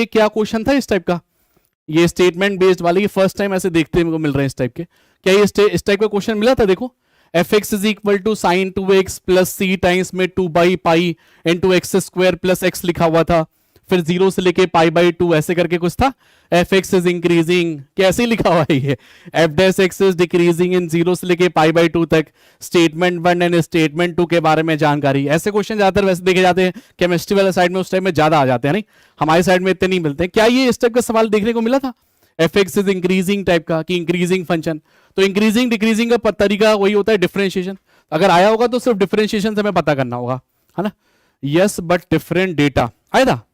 ये क्या क्वेश्चन था इस टाइप का? ये स्टेटमेंट बेस्ड वाले, ये फर्स्ट टाइम ऐसे देखते को मिल रहे हैं इस टाइप के। क्या ये इस टाइप का क्वेश्चन मिला था? देखो, F x is equal to sine 2x plus C times में 2/पाई into x square plus x लिखा हुआ था, फिर 0 से लेके π/2 ऐसे करके कुछ था। एफ एक्स इज इंक्रीजिंग, कैसे लिखा हुआ है ये? F dash x is decreasing in 0 से लेके π/2 तक। स्टेटमेंट 1 एंड स्टेटमेंट 2 के बारे में जानकारी। ऐसे क्वेश्चन ज्यादातर वैसे देखे जाते हैं केमिस्ट्री वाले साइड में, उस टाइम में ज्यादा आ जाते हैं, नहीं हमारी साइड में इतने नहीं मिलते। क्या ये इस टाइप का सवाल देखने को मिला था? F x is increasing type का, कि इंक्रीजिंग फंक्शन। तो इंक्रीजिंग डिक्रीजिंग का तरीका वही होता है, डिफरेंशिएशन। अगर आया होगा तो सिर्फ डिफरेंशिएशन से हमें पता करना होगा, है ना। यस बट डिफरेंट डेटा आया था,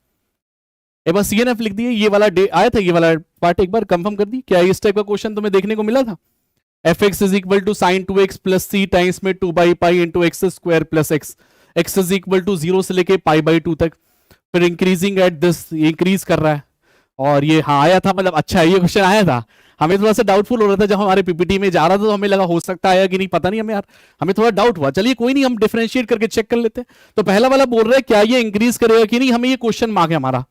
एक बार CNF लिख दिए। ये वाला आया था, ये वाला पार्ट एक बार कंफर्म कर दी। क्या इस टाइप का क्वेश्चन तुम्हें देखने को मिला था? F x is equal to sine 2x plus C times में 2/पाई into x square plus x. X is equal to 0 से लेके π/2 तक, फिर इंक्रीजिंग एट दिस, इंक्रीज कर रहा है। और ये हाँ आया था, मतलब अच्छा ये क्वेश्चन आया था। हमें थोड़ा सा डाउटफुल हो रहा था जब हमारे पीपीटी में जा रहा था, तो हमें लगा हो सकता है कि नहीं, पता नहीं हमें यार, हमें थोड़ा डाउट हुआ। चलिए कोई नहीं, हम डिफरेंशिएट करके चेक कर लेते हैं। तो पहला वाला बोल रहा है क्या ये इंक्रीज करेगा कि नहीं, हमें ये क्वेश्चन मार्क है हमारा,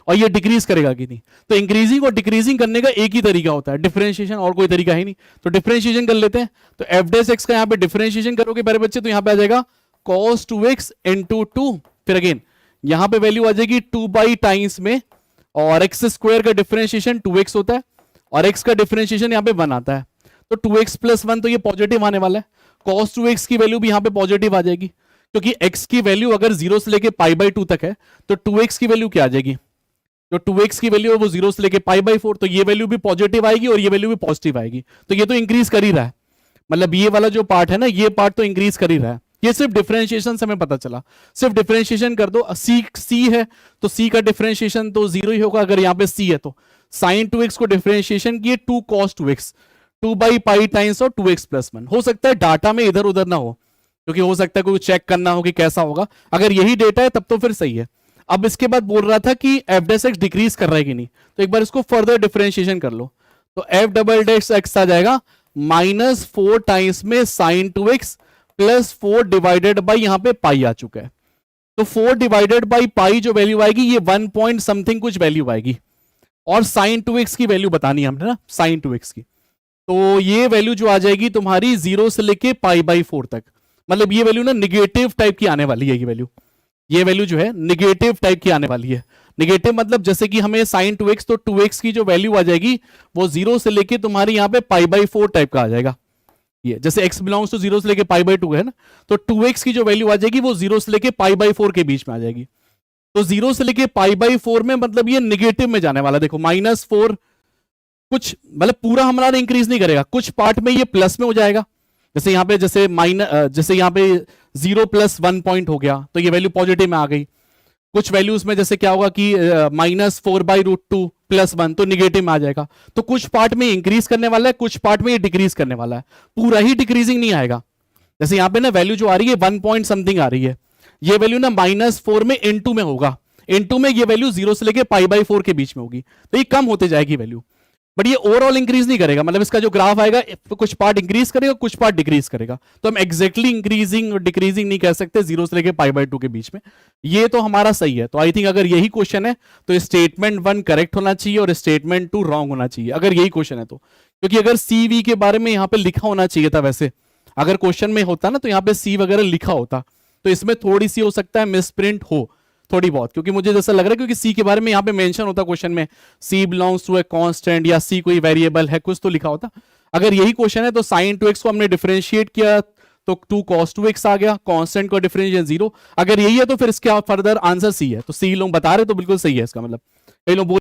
और ये डिक्रीज करेगा कि नहीं। तो इंक्रीजिंग और डिक्रीजिंग करने का एक ही तरीका होता है, डिफरेंशिएशन, और कोई तरीका है नहीं। तो डिफरेंशिएशन कर लेते हैं। तो एफ डैश एक्स का यहाँ पे डिफरेंशिएशन करोगे प्यारे बच्चे, तो यहाँ पे आ जाएगा cos 2x इंटू 2, फिर अगेन यहाँ पे वैल्यू आ जाएगी 2 टाइम्स में, और एक्स स्क्वायर का डिफरेंशिएशन 2x होता है, और x का डिफरेंशिएशन यहाँ पे 1 आता है। तो 2x प्लस 1 तो ये पॉजिटिव आने वाला है। cos 2x की वैल्यू भी यहाँ पे पॉजिटिव आ जाएगी, क्योंकि x की वैल्यू अगर 0 से लेके π/2 तक है, तो 2x की वैल्यू क्या आ जाएगी? जो 2x की वैल्यू है वो 0 से लेके π/4, तो ये वैल्यू भी पॉजिटिव आएगी और ये वैल्यू भी पॉजिटिव आएगी। तो ये तो इंक्रीज कर ही रहा है, मतलब ये वाला जो पार्ट है ना, ये पार्ट तो इंक्रीज कर ही रहा है। ये सिर्फ डिफरेंशिएशन से हमें पता चला। सिर्फ डिफरेंशिएशन कर दो, सी है तो सी का डिफरेंशिएशन तो 0 ही होगा अगर यहाँ पे सी है तो। साइन 2x को डिफरेंशिएशन किए 2 cos 2x, 2/पाई टाइम्स और 2x प्लस 1। हो सकता है डाटा में इधर उधर ना हो, क्योंकि हो सकता है कोई चेक करना हो कि कैसा होगा। अगर यही डेटा है तब तो फिर सही है। अब इसके बाद बोल रहा था कि एफ डैश एक्स डिक्रीज कर रहा है कि नहीं, तो एक बार इसको फर्दर डिफरेंशिएशन कर लो। तो एफ डबल डैश एक्स आ जाएगा -4 टाइम्स में sign 2x plus 4 divided by यहाँ पे पाई आ चुका है। तो 4 डिवाइडेड बाई पाई जो वैल्यू आएगी ये 1 पॉइंट समथिंग कुछ वैल्यू आएगी, और साइन 2x की वैल्यू बतानी है हमने ना, साइन 2x की। तो ये वैल्यू जो आ जाएगी तुम्हारी 0 से लेके π/4 तक, मतलब ये वैल्यू ना निगेटिव टाइप की आने वाली है। ये वैल्यू जो है निगेटिव टाइप की आने वाली है। निगेटिव मतलब जैसे कि हमें साइन 2x, तो 2x की जो वैल्यू आ जाएगी वो 0 से लेके तुम्हारी यहाँ पे π/4 टाइप का आ जाएगा। ये जैसे x बिलोंग्स टू 0 से लेके π/2 है ना, तो 2x की जो वैल्यू आ जाएगी वो 0 से लेके π/4 के बीच में आ जाएगी। तो 0 से लेके π/4 में मतलब ये निगेटिव में जाने वाला। देखो -4 कुछ मतलब पूरा हमारा इंक्रीज नहीं करेगा, कुछ पार्ट में ये प्लस में हो जाएगा। जैसे यहाँ पे जैसे यहाँ पे 0 + 1 पॉइंट हो गया तो ये वैल्यू पॉजिटिव में आ गई। कुछ वैल्यूज में जैसे क्या होगा कि -4/√2 + 1 तो निगेटिव में आ जाएगा। तो कुछ पार्ट में इंक्रीज करने वाला है, कुछ पार्ट में ये डिक्रीज करने वाला है, पूरा ही डिक्रीजिंग नहीं आएगा। जैसे यहाँ पे ना वैल्यू जो आ रही है 1 पॉइंट समथिंग आ रही है, ये वैल्यू ना -4 में इनटू में होगा, इनटू में ये वैल्यू 0 से लेके π/4 के बीच में होगी, तो ये कम होते जाएगी वैल्यू। बट ये ओवरऑल इंक्रीज नहीं करेगा, मतलब इसका जो ग्राफ आएगा कुछ पार्ट इंक्रीज करेगा, कुछ पार्ट डिक्रीज करेगा। तो हम एग्जैक्टली इंक्रीजिंग और डिक्रीजिंग नहीं कह सकते 0 से लेके π/2 के बीच में। ये तो हमारा सही है। तो आई थिंक अगर यही क्वेश्चन है तो स्टेटमेंट 1 करेक्ट होना चाहिए और स्टेटमेंट 2 रॉन्ग होना चाहिए, अगर यही क्वेश्चन है तो। क्योंकि अगर CV के बारे में यहाँ पे लिखा होना चाहिए था, वैसे अगर क्वेश्चन में होता ना तो यहाँ पे C वगैरह लिखा होता, तो इसमें थोड़ी सी हो सकता है मिसप्रिंट हो थोड़ी बहुत, क्योंकि मुझे जैसा लग रहा है क्योंकि C के बारे में यहाँ पे मेंशन होता क्वेश्चन में, C belongs to a constant या C कोई वेरिएबल है, कुछ तो लिखा होता। अगर यही क्वेश्चन है तो साइन 2x को हमने डिफरेंशिएट किया तो 2 cos 2x आ गया, कांस्टेंट का डिफरेंशिएशन 0। अगर यही है तो फिर इसका फर्दर आंसर C है। तो C लोग बता रहे तो बिल्कुल सही है इसका मतलब। कई लोग